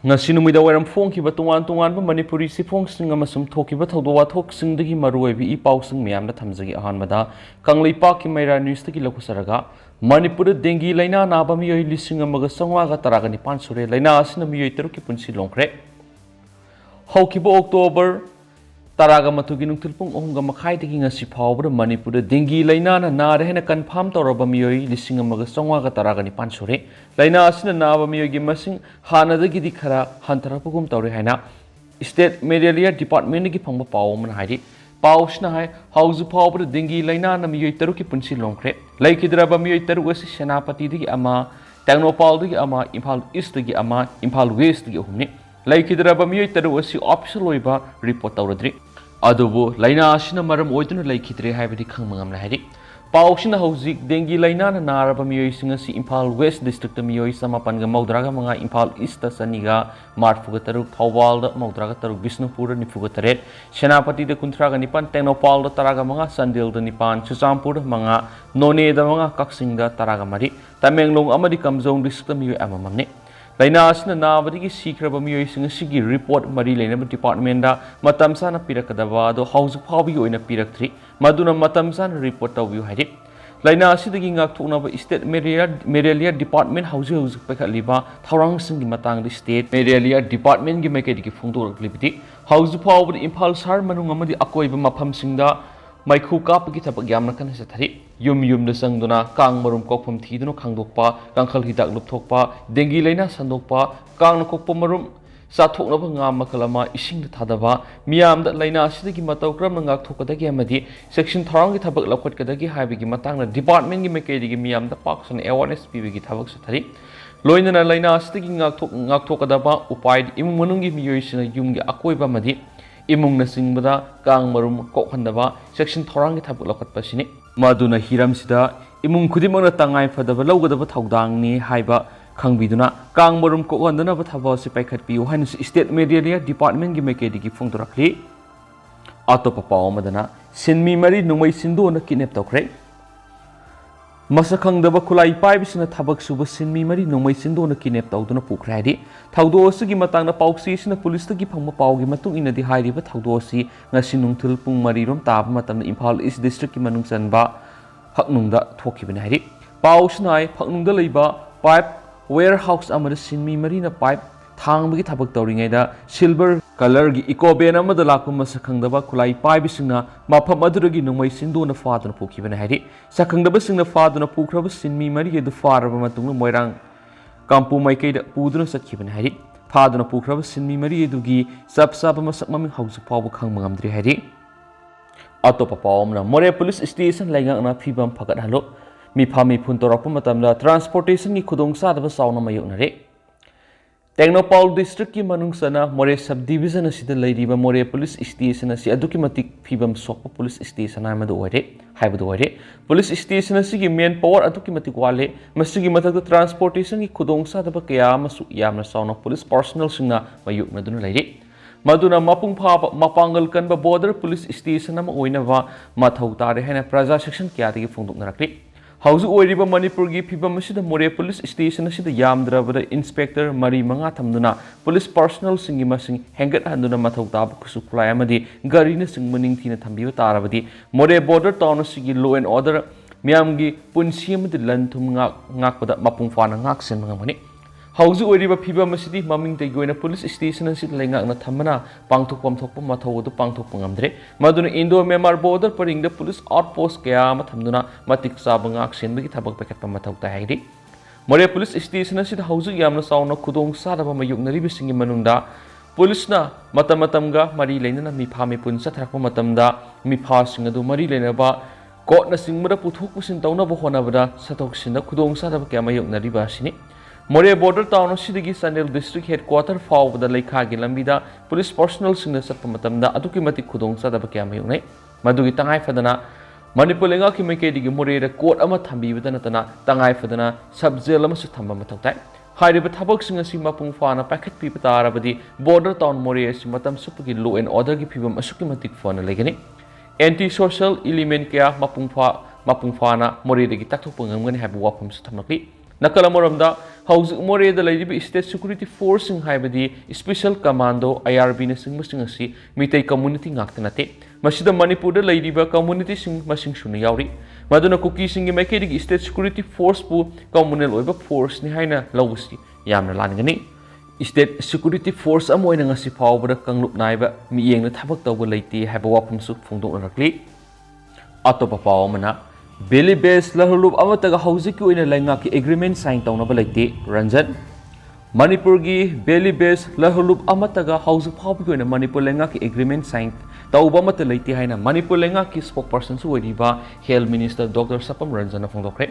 ngasi numida wairam phongkiba tungan tungan Manipuri siphongsinga masum thokiba thawdo wathoksingdagi maruoibi ipausing miyamda thamjagi ahanmada kanglaipa ki maira news tagi lokusaraga Manipur dengue laina naba miyoi lising amaga sangwaga taraga nipan sure laina asina miyoi taruki punsi longkre haukiba October taraga matugi nungtil pung ohunga makhai tagi ngasi phawbra Manipur dengue laina na nare hena confirm tawraba miyoi lising amaga sangwaga taraga nipan sure laina asina naba miyoi gi masing hanadagi di khara hantarapugum tawre haina state malaria department gi phangba pawman haidi pausna hai hauzu phawbra dengue laina na miyoi taruki punsi longkre laikidraba miyoi taru asi senapati digi ama Tangnopal digi ama Imphal East digi ama Imphal West digi humni laikidraba miyoi taru asi official oiba report tawradri adubu laina asina maram oiduna laikidre haibadi khangmangam la haidi pausina hauzik dengue laina na naraba miyoi singa si Imphal West district ta miyoi samapan ga maudraga manga Imphal East ta saniga marfuga taru Thawbal da maudraga taru Bisnupur nifuga taret Senapati da kuntraga nipan Tangnopal da taraga manga Sandil da nipan Chuchampur manga None da manga Kaksing da taraga mari Tamenglong amadi Kamjong district ta miyoi amamamne laina asina nabadigi sikraba miyoi singa sigi report mari lainaba department da matam sana pirakadaba do hauzu phawbi oina pirakthri maduna matam sana report tawbiu haidi laina asidagi ngakthoknaba state malaria department hauzu pakhaliba thawrang singi matang di state malaria department gi maikedi gi phungdoraklibiti hauzu phawbi Imphal sar manung amadi akoiba mafam singda maikhu kapagi thabak yamna kan sa thari yum da sangduna kang marum kokpham thiduna khangdokpa kangkhal hidak lupthokpa dengue laina sandokpa kang kokpa marum sathoknaba ngam makalama ising thadaba miyam da laina asidagi mataw kram ngak thokadagi amadi section tharang gi thabak lakwat kadagi haibigi matangna department gi maikedi gi miyam da paksan awareness pibigi thabak sa thari loinana laina asidagi ngak thokadaba upai imung manung gi miyoi sina yum gi akoiba madi imung na singbada kang marum kokhandaba section thorang gi thabuk lakat pasini maduna hiram sida imung khudimang na tangai fadaba lawgadaba thawdang ni haiba khangbiduna kang marum kokhandana ba thaba si paikhat pi hain state malaria department gi mekedi gi phungdorakli atopa pawamadana sinmi mari nungmai sindo na kidnap tawkre masakangdaba khulai paibisina thabak suba sinmi mari nungmai sindo na kidnap tawduna pukre hadi thawdo asigi matangna pauksi sina police tagi phangma pawgi matung inadi hairiba thawdo asi ngasi nungthil pung mari rom tab matamna Imphal East district ki manung sanba Phaknungda thokibani hairi pausnai Phaknungda leiba pipe warehouse amada sinmi mari na pipe thangbagi thabak tawringaida silver color gi ecoben amada lakpa masakangdaba khulai paibisingna mafam aduragi nungmai sindona faduna pukibani hairi sakangdaba singna faduna pukraba sinmi mari ge du faraba matungna moirang kampu maikei da puduna satkibani hairi faduna pukraba sinmi mari edugi sapsaba masak maming hausu pawba khangmangamdri hairi atopa pawamna more police station laingangna phibam phagat halo mi phami phun torakpa matamda transportation gi khudong sadaba sauna mayoknare Tangnopal district ki manung sana more subdivision asida leiriba more police station asi aduki matik phibam sokpa police station amadu oire haibadu oire police station asigi main power aduki matik wale masigi matak transportation ki khudong sadaba kaya masu yamna sauna police personnel singna mayukna duna leiri maduna mapung phaba mapangal kanba border police station ama oinaba mathau tare hena praja section kya digi phungduk narakli hauzu oiriba Manipur gi phibam asida more police station asida yamdrabada inspector mari manga thamduna police personnel singi masing hengat handuna mathau tab kusuklai amadi gari na singmaning thina thambiba tarabadi more border town asigi law and order miyam gi punsi amadi lanthum ngakpada mapung fana ngak sen mangani hauzu oiriba phibam asidi maming te goina police station asida lengak na thamana pangthokpam thokpa mathau du pangthokpa ngamdre maduna Indo Myanmar border paringda police outpost kaya ma thamduna matik saba ngak senbagi thabak pakatpa mathau ta hairi more police station asida hauzu yamna sauna khudong sadaba mayuknari bisingi manungda police na matamga mari leinana mi phami pun sathrakpa matamda mi pha singadu mari leinaba court na singmada puthok pusin tawna bo honabada sathok sinda khudong sadaba kya mayuknari basini more border town sidigi Sandil district headquarter fawbada leikha gi lambida police personnel singna satpa matamda aduki matik khudong sadaba kya mayungnai madugi tangai fadana Manipur lenga ki maikedi gi more ra court ama thambibada natana tangai fadana sub jail ama su thamba mathautai hairiba thabak singa si mapung fana packet pi patarabadi border town more si matam supagi law and order gi phibam asuki matik fana legani anti social element kya mapung fana more dagi takthok pangamgani habu wafam su thamaki nakala moramda ꯍꯧꯖꯤꯛ ꯃꯣꯔꯦꯗ ꯂꯩꯔꯤꯕ state security ꯐꯣꯔꯁꯁꯤꯡ ꯍꯥꯏꯕꯗꯤ special commando IRB ꯑꯁꯤ Meitei community ꯉꯥꯛꯇ ꯅꯠꯇꯦ ꯃꯁꯤꯗ ꯃꯅꯤꯄꯨꯔꯗ ꯂꯩꯔꯤꯕ ꯀꯝꯃ꯭ꯌꯨꯅꯤꯇꯤꯁꯤꯡ ꯃꯁꯤꯡ ꯁꯨꯅ ꯌꯥꯎꯔꯤ ꯃꯗꯨꯅ ꯀꯨꯀꯤꯁꯤꯡꯒꯤ ꯃꯥꯏꯀꯩꯗꯒꯤ ꯁ꯭ꯇꯦꯠ ꯁꯦꯀ꯭ꯌꯨꯔꯤꯇꯤ ꯐꯣꯔꯁꯄꯨ ꯀꯝꯃꯨꯅꯦꯜ ꯑꯣꯏꯕ ꯐꯣꯔꯁꯅꯤ ꯍꯥꯏꯅ ꯂꯧꯕꯁꯤ ꯌꯥꯝꯅ ꯂꯥꯟꯒꯅꯤ ꯁ꯭ꯇꯦꯠ ꯁꯦꯀ꯭ꯌꯨꯔꯤꯇꯤ ꯐꯣꯔꯁ ꯑꯃ ꯑꯣꯏꯅ ꯉꯁꯤ ꯐꯥꯎꯕꯗ ꯀꯥꯡꯂꯨꯞ ꯅꯥꯏꯕ ꯃꯤꯠꯌꯦꯡꯅ ꯊꯕꯛ ꯇꯧꯕ ꯂꯩꯇꯦ ꯍꯥꯏꯕ ꯋꯥꯐꯝꯁꯨ ꯐꯣꯡꯗꯣꯛꯅꯔꯛꯂꯤ ꯑꯇꯣꯞꯄ ꯄꯥꯎ ꯑꯃꯅ ꯕꯦꯂꯤ ꯕꯦꯁ ꯂꯍꯨꯂꯨꯞ ꯑꯃꯠꯇꯒ ꯍꯧꯖꯤꯛꯀꯤ ꯑꯣꯏꯅ ꯂꯩꯉꯥꯛꯀꯤ ꯑꯦꯒ꯭ꯔꯤꯃꯦꯟ ꯁꯥꯏꯟ ꯇꯧꯅꯕ ꯂꯩꯇꯦ ꯔꯟꯖꯟ ꯃꯅꯤꯄꯨꯔꯒꯤ ꯕꯦꯂꯤ ꯕꯦꯁ ꯂꯍꯨꯂꯨꯞ ꯑꯃꯠꯇꯒ ꯍꯧꯖꯤꯛ ꯐꯥꯎꯕꯒꯤ ꯑꯣꯏꯅ ꯃꯅꯤꯄꯨꯔ ꯂꯩꯉꯥꯛꯀꯤ ꯑꯦꯒ꯭ꯔꯤꯃꯦꯟ ꯁꯥꯏꯟ ꯇꯧꯕ ꯑꯃꯠꯇ ꯂꯩꯇꯦ ꯍꯥꯏꯅ ꯃꯅꯤꯄꯨꯔ ꯂꯩꯉꯥꯛꯀꯤ ꯁ꯭ꯄꯣꯛ ꯄꯔꯁꯟꯁꯨ ꯑꯣꯏꯔꯤꯕ ꯍꯦꯜꯊ ꯃꯤꯅꯤꯁꯇꯔ ꯗꯣꯛꯇꯔ ꯁꯄꯝ ꯔꯟꯖꯟꯅ ꯐꯣꯡꯗꯣꯛꯈ꯭ꯔꯦ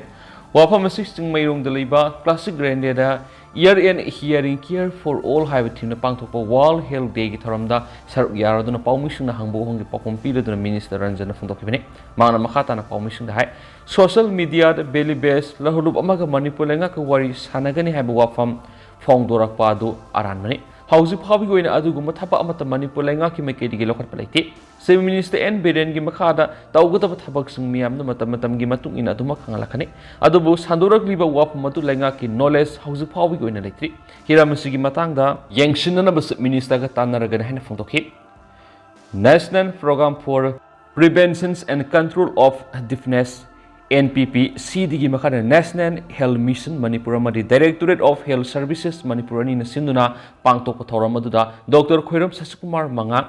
ꯋꯥꯐꯝ ꯑꯁꯤ ꯆꯤꯡꯃꯩꯔꯣꯡꯗ ꯂꯩꯕ Classic Grande ear and hearing care for all ꯍꯥꯏꯕ ꯊꯤꯝꯅ ꯄꯥꯡꯊꯣꯛꯄ ꯋꯥꯔꯜꯗ ꯍꯦꯜꯊ ꯗꯦꯒꯤ ꯊꯧꯔꯝꯗ ꯁꯔꯨꯛ ꯌꯥꯔꯗꯨꯅ ꯄꯥꯎꯃꯤꯁꯤꯡꯅ ꯍꯪꯕ ꯋꯥꯍꯪꯒꯤ ꯄꯥꯎꯈꯨꯝ ꯄꯤꯔꯗꯨꯅ ꯃꯤꯅꯤꯁꯇꯔ ꯔꯟꯖꯟꯅ ꯐꯣꯡꯗꯣꯛꯈꯤꯕꯅꯤ ꯃꯥꯅ ꯃꯈꯥ ꯇꯥꯅ ꯄꯥꯎꯃꯤꯁꯤꯡꯗ ꯍꯥꯏ ꯁꯣꯁꯤꯌꯦꯜ ꯃꯤꯗꯤꯌꯥꯗ ꯕꯦꯂꯤ ꯕꯦꯁ ꯂꯍꯨꯂꯨꯞ ꯑꯃꯒ ꯃꯅꯤꯄꯨꯔ ꯂꯩꯉꯥꯛꯀ ꯋꯥꯔꯤ ꯁꯥꯟꯅꯒꯅꯤ ꯍꯥꯏꯕ ꯋꯥꯐꯝ ꯐꯣꯡꯗꯣꯔꯛꯄ ꯑꯗꯨ ꯑꯔꯥꯟꯕꯅꯤ ꯍꯧꯖꯤꯛ ꯐꯥꯎꯕꯒꯤ ꯑꯣꯏꯅ ꯑꯗꯨꯒꯨꯝꯕ ꯊꯕꯛ ꯑꯃꯠꯇ ꯃꯅꯤꯄꯨꯔ ꯂꯩꯉꯥꯛꯀꯤ ꯃꯥꯏꯀꯩꯗꯒꯤ ꯂꯧꯈꯠꯄ ꯂꯩꯇꯦ ꯆꯤꯐ ꯃꯤꯅꯤꯁꯇꯔ ꯑꯦꯟ ꯕꯤꯔꯦꯟꯒꯤ ꯃꯈꯥꯗ ꯇꯧꯒꯗꯕ ꯊꯕꯛꯁꯤꯡ ꯃꯤꯌꯥꯝꯅ ꯃꯇꯝꯒꯤ ꯃꯇꯨꯡ ꯏꯟꯅ ꯑꯗꯨꯃꯛ ꯈꯪꯍꯜꯂꯛꯀꯅꯤ ꯑꯗꯨꯕꯨ ꯁꯟꯗꯣꯔꯛꯂꯤꯕ ꯋꯥꯐꯝ ꯑꯗꯨ ꯂꯩꯉꯥꯛꯀꯤ ꯅꯣꯂꯦꯖ ꯍꯧꯖꯤꯛ ꯐꯥꯎꯕꯒꯤ ꯑꯣꯏꯅ ꯂꯩꯇ꯭ꯔꯤ ꯍꯤꯔꯝ ꯑꯁꯤꯒꯤ ꯃꯇꯥꯡꯗ ꯌꯦꯡꯁꯤꯟꯅꯅꯕ ꯆꯤꯐ ꯃꯤꯅꯤꯁꯇꯔꯒ ꯇꯥꯟꯅꯔꯒꯅꯤ ꯍꯥꯏꯅ ꯐꯣꯡꯗꯣꯛꯈꯤ national programme for prevention and control of deafness NPP CDꯒꯤ ꯃꯈꯥꯗ ꯅꯦꯁꯅꯦꯜ ꯍꯦꯜꯊ ꯃꯤꯁꯟ ꯃꯅꯤꯄꯨꯔ ꯑꯃꯗꯤ directorate of health services Manipur ꯑꯅꯤꯅ ꯁꯤꯟꯗꯨꯅ ꯄꯥꯡꯊꯣꯛꯄ ꯊꯧꯔꯝ ꯑꯗꯨꯗ ꯗꯣꯛꯇꯔ ꯈꯣꯏꯔꯝ ꯁꯁꯤꯀꯨꯃꯥꯔ ꯃꯉꯥ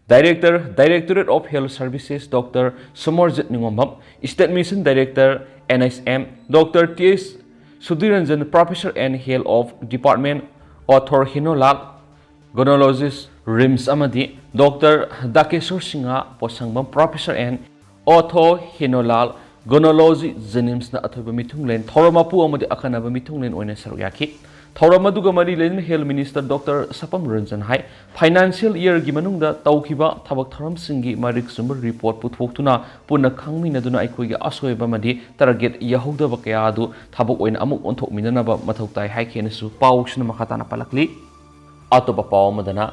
directorate of health services doctor Somorjit Ningombam state mission director NHM doctor TS Sudhiranjan Professor and Health of Department Author Hinolal Gonologist RIMS amadi Dr. Dakeshwar Singha Posangam Professor and Author Hinolal Gonology Jenims na athoiba mithunglen thoramapu amadi akanaba mithunglen oina saruk yaki thoramaduga mari len health minister Dr. Sapam Ranjan hai financial year gi manungda tawkiba thabak thoram singi marik sumber report puthoktuna punna khangminaduna aikoi gi asoiba madi target yahodaba kaya adu thabak oina amuk onthokminanaba mathautai hai khenasu pawsna makhatana palakli atoba pawamadana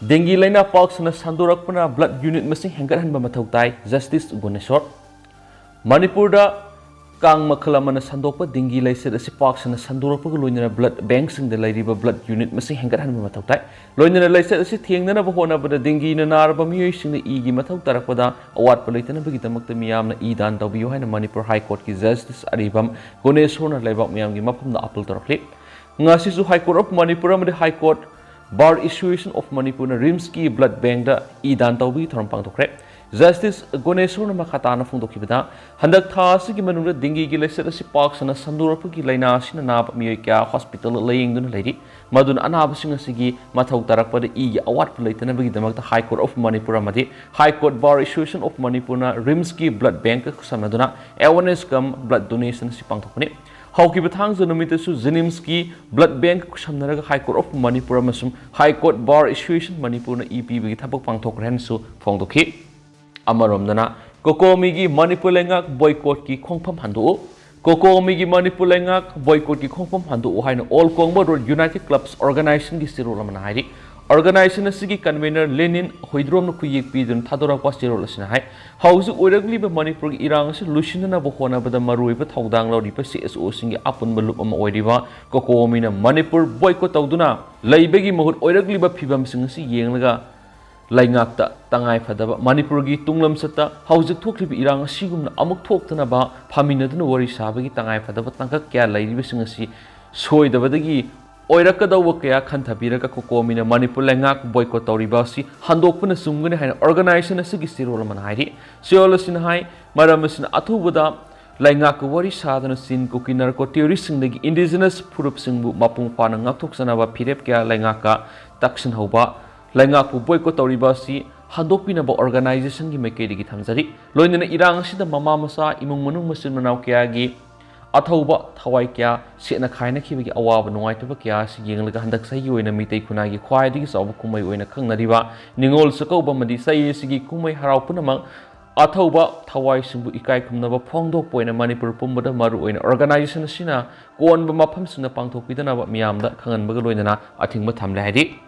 dengi laina paksna sandorakpana blood unit masing hengarhanba mathautai justice Guneshwar Manipurda Kang Makalamana Sandopa Dingi Laised as Parks and Sandorapa Luina blood banks in the Lady blood unit missing Hangaran Matautai. Loina Laised as a thing never hona but the dingi in an Araba Miyoi in the Igi Matautarapeda, or what Politan Bigitamakamiam Edan W and Manipur High Court Justice Aribam, Goneshona Leva Miam Gimapum the Apple Torclip. Nasisu High Court of Manipuram the High Court Bar Issuation of Manipur Rimski blood bank the Edan Tawi Trompang to Crep. Justice Goneshwar Makatana Fundokibida, Handak Tasi Manura Dingi Gilessi Parks and a Sandurapaki Lina Sinanab Miyoi Hospital laying the lady, Madun Anabasing Sigi, Matau Tarakpa the E. Award Plate and the High Court of Manipuramadi, High Court Bar Issuation of Manipurna, Rimski Blood Bank, Samaduna, Awareness Gum Blood Donation Sipantopani. How keep it hangs on the Mitasu Zinimski, Blood Bank, Shamnaga High Court of Manipuramasum, High Court Bar Issuation Manipurna EP with Tabak Pangtokrensu, Fondoki. Amaromdana, Kokomigi Manipur Lengak boycott ki Kongpam Handu, Kokomigi Manipur Lengak boycott ki Kongpam Handu, Hine all Kongbo Road United Clubs Organization ki Sirolamanahari, Organization Sigi Convener Lenin, Hydrom Kuyik Pidun, Tadora Pastirolasinahai, House Uragli by Manipur Irang, Luciana Bohona, but the Marui, but Haudang Lodipa CSO singing upon Malupam Oediva, Kokomina, Manipur boycott Auduna, Laibegi Mohut Uragli by Pibam Singsi Yenga. Laingakta Tangai Fadaba Manipurgi Tunglam Sata Hausa Tokli Irang Sigum Amuk Toktanaba Paminatun Wari Sabagi Tangai Fadaba Tanka Kya Lady Singasi Soy the Vadagi Oirakada Wakaya Kantabiraka Kokomina Manipur Langak Boycott Ribasi Handokuna Sumgun and organization a Sigisi Rolaman Heidi Seolasin High Maramasin Atubada Laingak Wari Sadana Sin Kukinarko Theorising the indigenous Purup Singbu Mapung Panangak Toksanaba Pirepka Langaka Takshan Hoba Langaku boycott Toribasi, Hadopinaba organization gi Makedi Tamzari, Loin Irang Sida Mama Masa, Imumunu Muslim Manaukiagi, Atauba, Tawaikia, Sitna Kainaki Awab, Noitavakia, Yinglaga Handaksa, you in a Mite Kunagi, Quadis of Kumay in a Kangnariva, Ningol Sakoba Madisa, Sigi Kumay Harapunamang, Atauba, Tawai Simbu Ikai Kumnava Pondo Point and Manipur Pumbada Maru in organization Sina, go on Bamapams in the Pangto Pidanaba Miamda, Kangan Bagaloina, I think Matam Lady.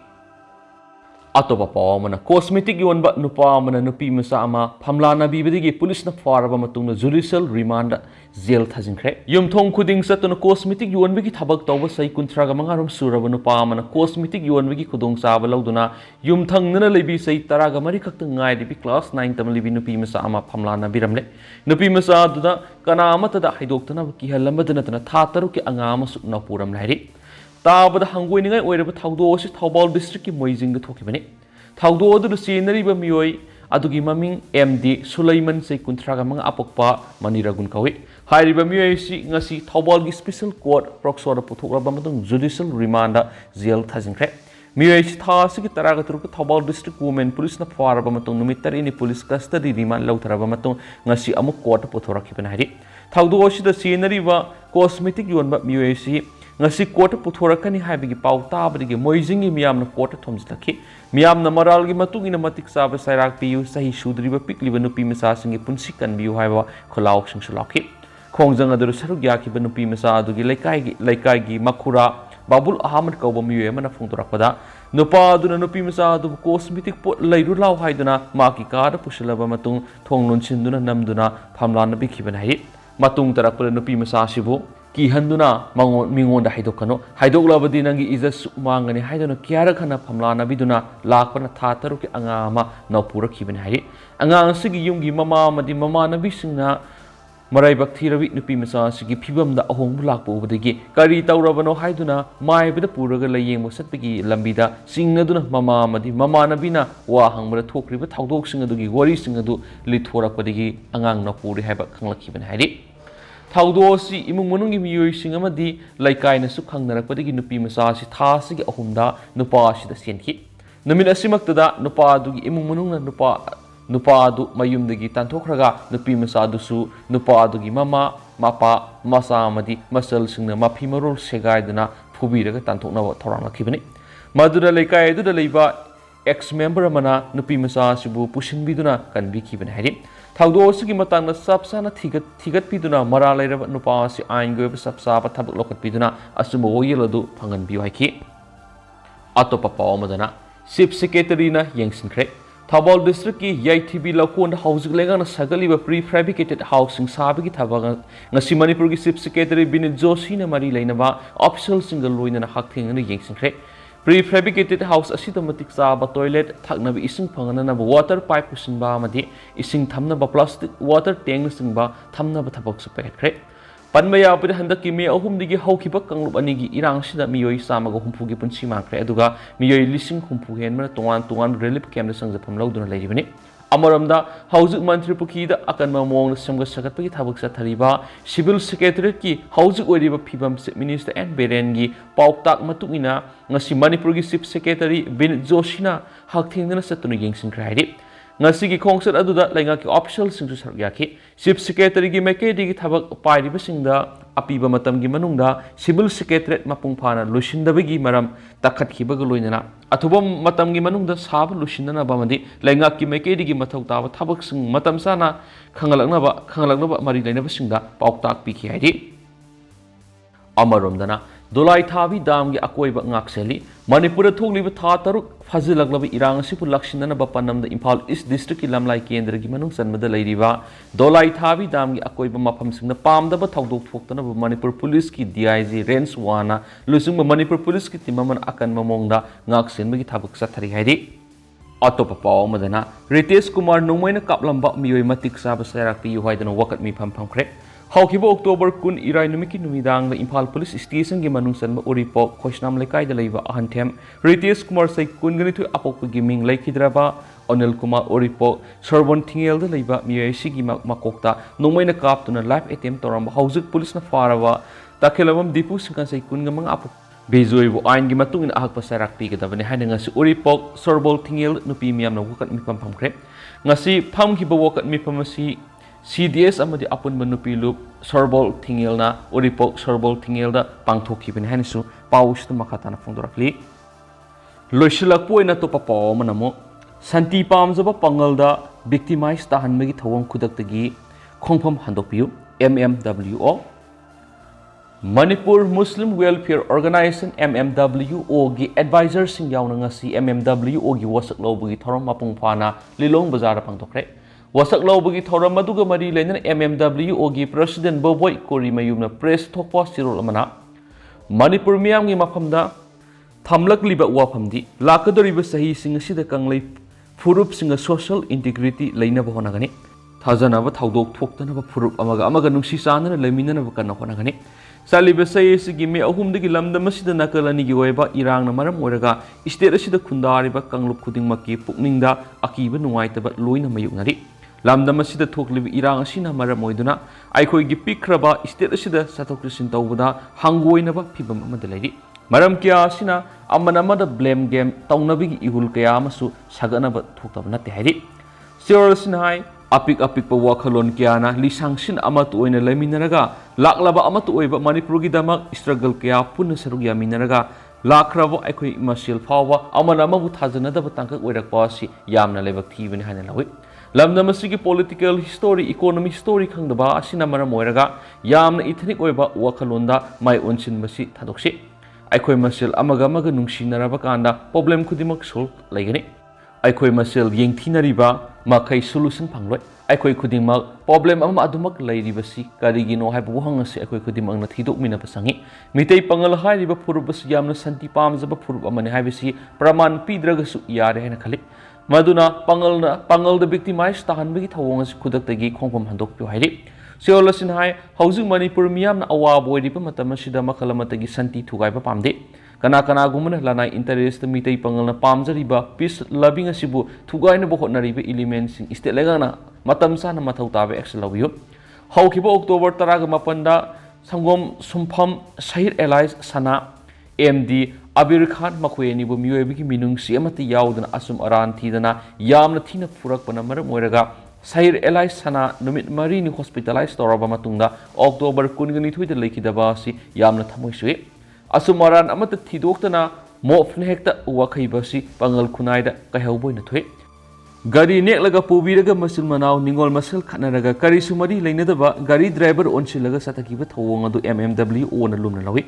अतोप पाव मना cosmetic योनबा नुपा मना नुपीमचा अमा Phamlanabi बदिगी पुलिसना फारबा मतुंगना जुडिशियल रिमांड जेल थाजिंख्रे युमथोंग खुदिंग सतुना कॉस्मेटिक योनबगी थबक तौबा सही 35 सुरबा नुपा मना कॉस्मेटिक योनबगी खुदोंग चाबा लौदुना युमथंगना लेबी सही 13 खक्त ngaidi क्लास 9 तमलिबी नुपीमचा अमा Phamlanabi रमले नुपीमचा दुदा कना अमतदा हाइदोक्तना किहलमदना तना था तरुके अंगाम सुना पुरम लाइरि ताबद हंगोइनिंगाई ओइरबा थाउदोसि थौबाल डिस्ट्रिक्ट की मोइजिंग थोकिबने थाउदो अदु सेनरिबा मियोई अदुगी ममिंग एमडी सुलेमान से 35 अपोक्पा मनिरागुन कवे हाइरिबा मियोई सि ngasi थौबाल की स्पेशल कोर्ट प्रोक्सोर पुथोकरबा मतुंग जुडिशियल रिमांड जेल थाजिंख्रे मियोई सि थासिगी 13 थौबाल डिस्ट्रिक्ट वुमेन पुलिस ना फारबा मतुंग नुमित 3 पुलिस कस्टडी रिमांड लौथरबा मतुंग ngasi अमुक कोर्ट पुथोरखिबन हाइरि थाउदो असिदा सेनरिबा कॉस्मेटिक योनबा मियोई सि ngasi कोर्ट पुथोरकनी हाइबगी पाउ ताबदगी मोइजिंगी मियामना कोर्ट थोमजलखि मियामना मरालगी मतुगिना मतिक साबा सैराक पियु सही सुद्रिबा पिकलिबा नुपी मसासिंगी पुंसी कनबियु हाइबा खोलाव सिंसुलाखि खोंजंग अदरु सरुक याखिबा नुपी मसा अदुगी लैकाइगी मखुरा बाबुल अहमद कौबा मियोय मना फोंदोरकपदा नुपा अदुना नुपी मसा अदु कॉस्मेटिक पोट लैरु लाव हाइदुना माकी कार पुशलबा मतुंग थोंग लोनसिंदुना नमदुना Phamlanabi खिबन हाइ मतुंग तरकपदा नुपी मसा सिबु की हंदुना मिंगोंदा हाइदोकनो हाइदोकलाबदी नंगी इज्जत मांगने हाइदोना क्यारा खना Phamlanabi दुना लाखपना था तरुके अंगामा नौपुरा खिबन हाइ अंगांग सिगी युमगी ममा मदि ममानबी सिंगना मराइबक थीरबी नुपी मचा सिगी फिबमदा अहोंग लाकपोबदगी करी तौरबनो हाइदुना माइबदा पुरगा लयेंगबो सत्पगी लंबीदा सिंगनदुना ममा मदि ममानबीना वा हंगबदा थोक्रिबा थाउदोक सिंगदुगी वरी सिंगदु लिथोरकपदगी अंगांग नौपुरी हाइबा खंगलखिबन हाइ थाउदोसी इमुंग मनुंगी मियोई सिंगमदी लैकाइनसु खंगनरकपदगी नुपी मचासी थासिगी अहुमदा नुपासिदा सेनखि नमिन असिमक्तदा नुपादुगी इमुंग मनुंगना नुपादु मयुमदगी तांथोखरगा नुपी मचादुसु नुपादुगी ममा मपा मचा अमदि मसल सिंगना माफी मरोल सेगाइदना फुबीरगा तांथोखनबा थौरांगखिबनि मदुदा लैकाइ अदुदा लैबा एक्स मेंबर मना नुपी मचासिबु पुसिनबिदुना कनबिखिबनि हाइरि थाउदोसिगी मतंगना सबसाना थिगतपिदुना मरा लैरबा नुपासी आइनगि ओइबा सबसाबा थबक लोकतपिदुना असुमो वोयलदु फंगनबियु हाइखि अतोपा पावमदना चीफ सेक्रेटरीना येंसिनख्रे थौबाल डिस्ट्रिक्ट की याइथिबी लौकोन हाउसिंग लेगाना सगलिबा प्री फैब्रिकेटेड हाउसिंग साबगी थबग ngasi मणिपुर की चीफ सेक्रेटरी बिनित जोशीना मरी लैनबा ऑफिशियल सिंगल लोइना हाकथेंगना येंसिनख्रे प्री फैब्रिकेटेड हाउस असिदमतिक चाबा टॉयलेट थकनबी इसिंग फंगननबा वाटर पाइप पुसिनबा अमदि इसिंग थमनबा प्लास्टिक वाटर टैंक सिंबा थमनबा थबक सुपेखरे पनबा याबदि हंदकी मे अहुमदिगी हौखिबा कंगलुप अनिगी इरांगसिदा मियोई सामगा हुंफुगी पुंसी मांखरे अदुगा मियोई लिसिंग हुंफु हेनमना तोवान रिलीफ कैम्प संजफम लौदुना लैरिबनि अमरमदा हौजिक मंत्री पुखीदा अकनमा मोंग समग सगतपगी थबक सथरिबा सिविल सेक्रेटरीट की हौजिक ओइरिबा फिबम चीफ मिनिस्टर एन बेरेनगी पाउताक मतुगिना ngasi मणिपुर की चीफ सेक्रेटरी बिनित जोशीना हाकथेंगना सतुना येंसिनख्रे हाइरि ngasi की खोंगसर अदुदा लैंगा की ऑफिशियल सिंगसु सरक याखि चीफ सेक्रेटरी की मेकेडी की थबक पाइरिबा सिंगदा अपीबा मतम की मनुंगदा सिविल सेक्रेटरीट मपुंग फाना लुसिंदबगी मरम तखतखिबग लोइनना अथुबा मतम की मनुंगदा साब लुसिंदना बामदि लैंगा की मेकेडी की मथौ ताबा थबक सिंग मतम साना खंगलकनबा मरि लैनबा सिंगदा पाउताक पिखि हाइरि अमरोमदना दोलाई थाबी दाम की अकोइब ngakselli मणिपुर थोगलिब था तरुक फजिलगलब इरांग सिपु लक्षिननब पन्नमद इम्फाल ईस्ट डिस्ट्रिक्ट की लमलाई केंद्र की मनुंग सन्मद लैरिबा दोलाई थाबी दाम की अकोइब मफम सिंगना पामदब थौदोक थोक्तनब मणिपुर पुलिस की डीआईजी रेंज वाना लुसिंग मणिपुर पुलिस की तिममन अकन ममोंगदा ngaksenbagi थबक सथरि हाइरि अतोप पाव मदना रितेश कुमार नोंमैना कापलंबा मियोई मतिक साब सैराक पियु हाइदना वकत मी फमखरे हौखिबा अक्टोबर 10 इराय नुमिकी नुमिदांग इम्फाल पुलिस स्टेशन की मनुंग सनबा उरिपो खोशनाम लेकाइदा लैबा अहनथेम रितेश कुमार सै 19 अपोकपगी मिंग लैखिद्राबा अनिल कुमार उरिपो सरबन थिंगेलदा लैबा मियोई की मकोक्ता नोंमैना कापतुना लाइफ अटेम्प्ट तोरम हौजिक पुलिसना फारबा ताखेलबम दीपू सिंगा सै 19 अपो बेजोइबो आइन की मतुंग अहकपा सैराक पिगदबने हाइना ngasi उरिपो Sarbal थिंगेल नुपी मियामना वकत मिपम फमख्रे ngasi famkiba वकत मिपम asi CDS amadi apun menupi loop sorbol tingilna uripok sorbol tingilda pangthoki bin hanisu paus tu makatana fungdorakli loisilak poina to papa manamo santi pamjaba pangalda victimize tahanmagi thawang khudaktagi khongpham handokpiu MMWO Manipur Muslim Welfare Organization MMWO gi advisor sing yauna ngasi MMWO gi wasak lawbugi thoram mapung phana Lilong Bazar pangtokre wasak lawbugi thoram maduga mari lenan MMWO gi President Boboy Kori mayumna press thokpa sirol amana Manipur miyam gi mafamda thamlakliba wafamdi lakadoriba sahi sing asida kanglei furup singa social integrity leinaba honagani thajana ba thaudok thoktanaba furup amaga nungsi sanana leminana ba kana honagani Saliba say si gimme ahum de gilam the masida nakalani giweba irang na maram oraga state asida khundari ba kanglup khuding maki pukningda akiba nuwaita ba loina mayunari lamda masida thoklibi irang asina maram oiduna aikhoi gi pikraba state asida sathokrisin tawbada hangoina ba phibam amada leiri maram kya asina amana amada blame game tawnabi gi ihul kaya amasu sagana ba thoktab natte hairi sirolsin hai apik pa wakhalon kiana lisangsin amatu oina leminaraga laklaba amatu oiba Manipur gi damak struggle kya punna sarug yaminaraga lakrabo aikhoi masil phawa amana amabu thajana da batangka oirakpa si yamna lebak thibani hana lawi lamna masigi political history economic story khangdaba asina maram oiraga yamna ethnic oiba wakhalonda mai onsin masi thadoksi aikhoi masil amaga nungsinaraba kanda problem khudimak solve laigani aikhoi masil yengthinariba makai solution phangloi aikhoi khudingmak problem ama adumak lairibasi karigino haibu hangasi aikhoi khudimang na thidok mina pasangi mitei pangal hairiba phurubas yamna santi pamjaba phurub amani haibisi praman pidragasu yare hena khali maduna pangal da victimize tahanbagi thawong as khudaktagi khongpam handok pyo hairi seolasin hai housing Manipur miyamna awa boiriba matamasida makalamatagi santi thugaiba pamde kana gumana lanai interest mitei pangalna pamjariba peace loving asibu thugaina bo hotnariba elements state legana matam sana mathau tabe action lawiyo haukiba October 18 da sangom sumpham Sahir Allies sana MD Abir Khan makhoi ni bu Miyoi bi minung si amati yaudana asum aran thidana yamna thina purakpana maram oiraga Sahir Allies sana numit mari ni hospitalized toraba matungda October 19 da lekidaba si yamna thamoi sui Asumaran amata thidoktana mofne hekta wakhaibasi pangal khunaida kahauboina thoi gari neklaga pubiraga masul manau ningol masal khanaraga kari sumari leinadaba gari driver onsilaga satakiba thawong adu MMWO na lumna lawi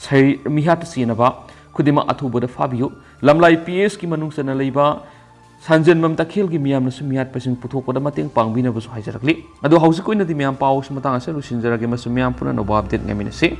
sai mihat sinaba khudima athubada fabiyo lamlai PS ki manungsana leiba sanjan mam takhil gi miyam na sumiat pasing puthokpada mateng pangbina basu haijarakli adu hausi koina di miyam paus matang asa lusinjarage masumiyam puna no update ngamina se